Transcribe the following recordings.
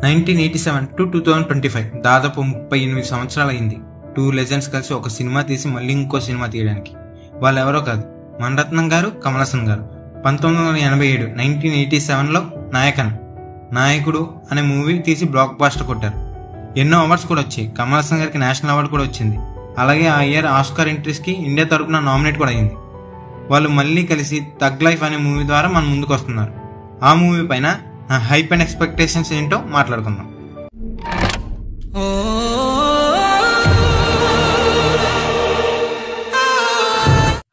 1987 to 2025 దాదాపు 38 సంవత్సరాలు అయింది. 2 లెజెండ్స్ కలిసి ఒక సినిమా తీసి మళ్ళీ ఇంకో సినిమా తీయడానికి. వాళ్ళు ఎవరో కాదు, మణిరత్నం గారు, కమల్ హాసన్ గారు. 1987 1987లో నాయకుడు అనే మూవీ తీసి బ్లాక్ బాస్టర్ కొట్టారు. ఎన్నో అవార్డ్స్ కూడా వచ్చాయి. కమల్ హాసన్ గారికి నేషనల్ అవార్డు కూడా వచ్చింది. అలాగే ఆ ఇయర్ ఆస్కార్ ఎంట్రీస్ కి ఇండియా తరపున నామినేట్ కూడా అయింది. వాళ్ళు మళ్ళీ కలిసి థగ్ లైఫ్ అనే మూవీ ద్వారా మన ముందుకు వస్తున్నారు. ఆ మూవీ పైన నా హైప్ అండ్ ఎక్స్పెక్టేషన్స్ ఏంటో మాట్లాడుకుందాం.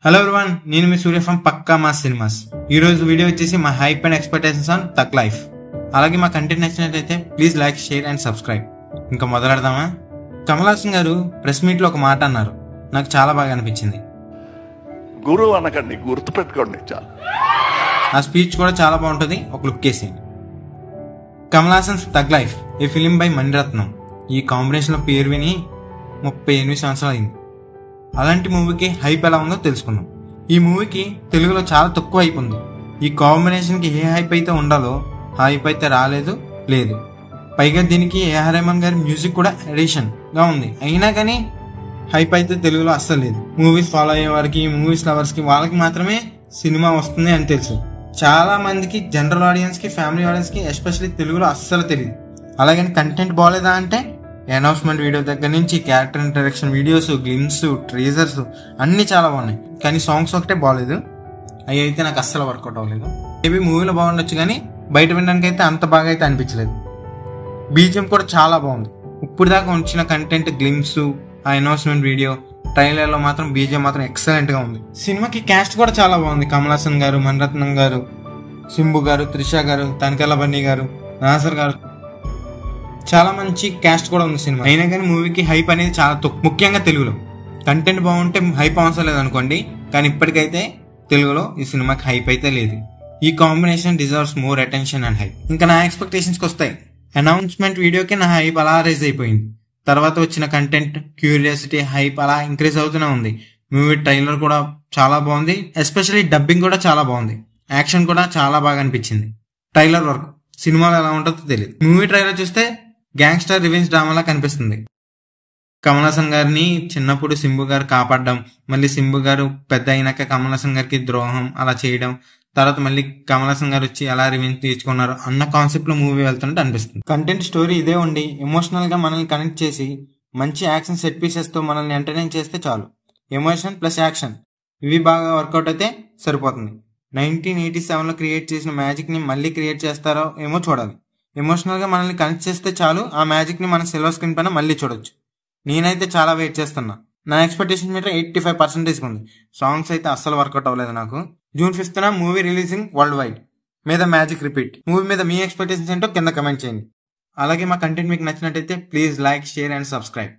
హలో ఎవ్రీవన్, నేను మీ సూర్య ఫ్రమ్ పక్కా మాస్ సినిమాస్. ఈ రోజు వీడియో వచ్చేసి మా hype and expectations on tug life. అలాగే మా కంటెంట్ నచ్చినట్లయితే please like, share and subscribe. ఇంకా మొదలెడదామా? కమల్ హాసన్ గారు ప్రెస్ మీట్ లో ఒక మాట అన్నారు, నాకు చాలా బాగా అనిపించింది. గురువు అనకండి, గుర్తు పెట్టుకోండి చాలు. ఆ స్పీచ్ కూడా చాలా బాగుంటుంది, ఒక లుక్ వేసేయండి. Kamal Haasan's thug life, a film by Maniratnam. ఈ కాంబినేషన్ లో పేరు విని 38 సంవత్సరాలు అయింది. అలాంటి మూవీకి హైప్ ఎలా ఉందో తెలుసుకుందాం. ఈ మూవీకి తెలుగులో చాలా తక్కువ హైప్ ఉంది. ఈ కాంబినేషన్ కి ఏ హైప్ అయితే ఉండాలో హైప్ అయితే లేదు. పైగా దీనికి ఏఆర్ రెహమాన్ గారి మ్యూజిక్ కూడా ఎడిషన్ గా ఉంది. అయినా కానీ హైప్ అయితే తెలుగులో అస్సలు లేదు. మూవీస్ ఫాలో అయ్యే వారికి, మూవీస్ లవర్స్ కి, వాళ్ళకి మాత్రమే సినిమా వస్తుంది అని తెలుసు. చాలా మందికి, జనరల్ ఆడియన్స్ కి, ఫ్యామిలీ ఆడియన్స్ కి ఎస్పెషల్లీ తెలుగులో అస్సలు తెలియదు. అలాగే కంటెంట్ బాగాలేదా అంటే అనౌన్స్మెంట్ వీడియో దగ్గర నుంచి క్యారెక్టర్ ఇంటరాక్షన్ వీడియోస్, గ్లిమ్స్, ట్రీజర్స్ అన్ని చాలా బాగున్నాయి. కానీ సాంగ్స్ ఒకటే బాగాలేదు. అవి అయితే నాకు అస్సలు వర్కౌట్ అవ్వలేదు. మేబీ మూవీలో బాగుండొచ్చు కానీ బయట వినడానికి అయితే అంత బాగా అయితే అనిపించలేదు. బీజిఎం కూడా చాలా బాగుంది. ఇప్పుడు దాకా వచ్చిన కంటెంట్, గ్లిమ్స్, ఆ అనౌన్స్మెంట్ వీడియో, ట్రైలర్ లో మాత్రం బీజిఎం మాత్రం ఎక్సలెంట్ గా ఉంది. సినిమాకి క్యాస్ట్ కూడా చాలా బాగుంది. కమల్ హాసన్ గారు, మణిరత్నం గారు, సింబు గారు, త్రిష గారు, తనికెళ్ళ బన్నీ గారు, నాసర్ గారు, చాలా మంచి క్యాస్ట్ కూడా ఉంది సినిమా. అయినా కానీ మూవీకి హైప్ అనేది చాలా తక్కువ. ముఖ్యంగా తెలుగులో కంటెంట్ బాగుంటే హైప్ అవసరం లేదు అనుకోండి, కానీ ఇప్పటికైతే తెలుగులో ఈ సినిమాకి హైప్ అయితే లేదు. ఈ combination deserves more attention and hype. ఇంకా నా ఎక్స్పెక్టేషన్స్ కి వస్తాయి. అనౌన్స్మెంట్ వీడియోకి నా హైప్ అలా రైజ్ అయిపోయింది. తర్వాత వచ్చిన కంటెంట్, క్యూరియాసిటీ, హైప్ అలా ఇంక్రీజ్ అవుతూనే ఉంది. మూవీ ట్రైలర్ కూడా చాలా బాగుంది. ఎస్పెషల్లీ డబ్బింగ్ కూడా చాలా బాగుంది. యాక్షన్ కూడా చాలా బాగా అనిపించింది. ట్రైలర్ వరకు సినిమాలో ఎలా ఉంటుందో తెలియదు. మూవీ ట్రైలర్ చూస్తే గ్యాంగ్స్టర్ రివెంజ్ డ్రామాలా కనిపిస్తుంది. కమల్ హాసన్ గారిని చిన్నప్పుడు సింబు గారు కాపాడడం, మళ్ళీ సింబు గారు పెద్ద అయినాక కమల్ హాసన్ గారికి ద్రోహం అలా చేయడం, తర్వాత మళ్ళీ కమల్ హాసన్ గారు వచ్చి ఎలా రివెంజ్ తీర్చుకున్నారు అన్న కాన్సెప్ట్ లో మూవీ వెళ్తున్నట్టు అనిపిస్తుంది. కంటెంట్, స్టోరీ ఇదే ఉండి ఎమోషనల్ గా మనల్ని కనెక్ట్ చేసి మంచి యాక్షన్ సెట్ పీసెస్ తో మనల్ని ఎంటర్టైన్ చేస్తే చాలు. ఎమోషన్ ప్లస్ యాక్షన్ ఇవి బాగా వర్కౌట్ అయితే సరిపోతుంది. 1987 లో క్రియేట్ చేసిన మ్యాజిక్ ని మళ్ళీ క్రియేట్ చేస్తారో ఏమో చూడాలి. ఎమోషనల్ గా మనల్ని కనెక్ట్ చేస్తే చాలు, ఆ మ్యాజిక్ ని మన సిల్వర్ స్క్రీన్ పైన మళ్ళీ చూడొచ్చు. నేనైతే చాలా వెయిట్ చేస్తున్నా. నా ఎక్స్పెక్టేషన్ మీద 85% ఉంది. సాంగ్స్ అయితే అస్సలు వర్కౌట్ అవ్వలేదు నాకు. June 5th movie releasing world wide. May the magic repeat. Movie మీద మీ ఎక్స్పెక్టేషన్స్ ఏంటో కింద కమెంట్ చేయండి. అలాగే మా కంటెంట్ మీకు నచ్చినట్టయితే please like, share and subscribe.